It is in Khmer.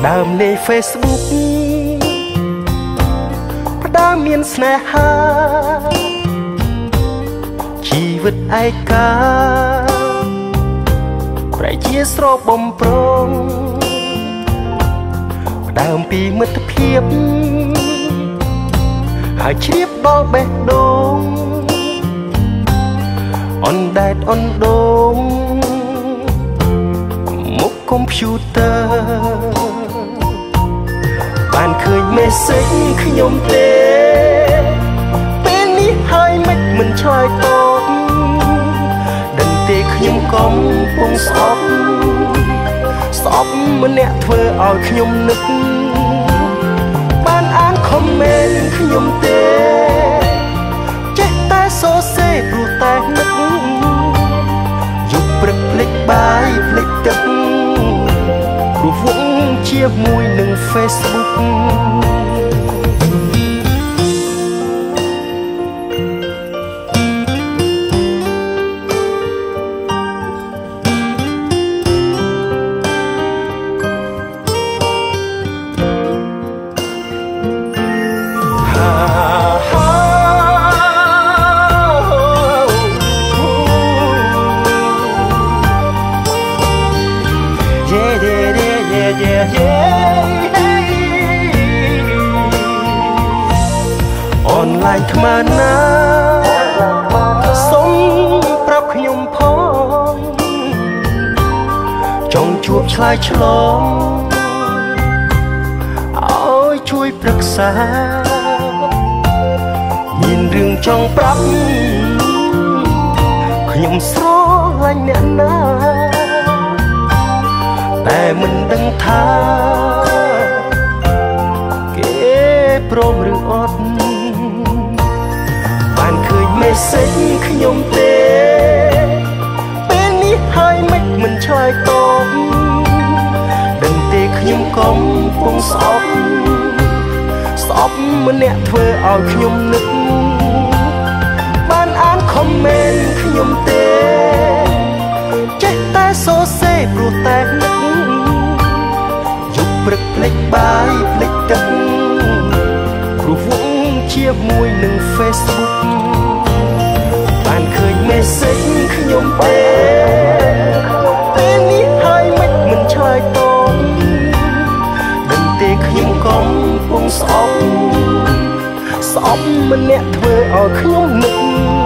ដើមលេង Facebook ផ្ដើមមានស្នេហាជីវិតឯកាប្រែជាស្រោបបំប្រងផ្ដើមពីមិត្តភាពហើយជ្រាបដល់បេះដូងអនដែតអនដូងមុខកុំព្យូទ័របានឃើញមេសេចខ្ញុំទេពេលនេះហើយមិនឆ្លើយតបដឹងទេខ្ញុំកំពុងស្អប់ម្នាក់ធ្វើឲ្យខ្ញុំនឹកបានអានខមមិនខ្ញុំទេចេះតែសរសេរព្រោះតែនឹកយប់ព្រឹកភ្លេចបាយភ្លេចទឹកព្រោះវងជាមួយនឹង Facebook អនឡាញថ្មណាសុំប្រាប់ខ្ញុំផងចង់ជួបឆ្លើយឆ្លងឲ្យជួយប្រឹក្សាមានរឿងចង់ប្រាប់ខ្ញុំស្រឡាញ់អ្នកណាតែមិនដឹងថាគេព្រមឬអត់បានឃើញមេសេចខ្ញុំទេពេលនេះហើយមិនឆ្លើយតបដឹងទេខ្ញុំកំពុងស្អប់ម្នាក់ធ្វើឲ្យខ្ញុំនឹកបានអានខមមិនខ្ញុំទេចេះតែសរសេរព្រោះតែនឹកយប់ព្រឹកភ្លេចបាយភ្លេចទឹកព្រោះវងជាមួយនឹង Facebook បានឃើញមេសេចខ្ញុំទេពេលនេះហើយមិនឆ្លើយតបដឹងទេខ្ញុំកំពុងស្អប់ម្នាក់ធ្វើឲ្យខ្ញុំនឹក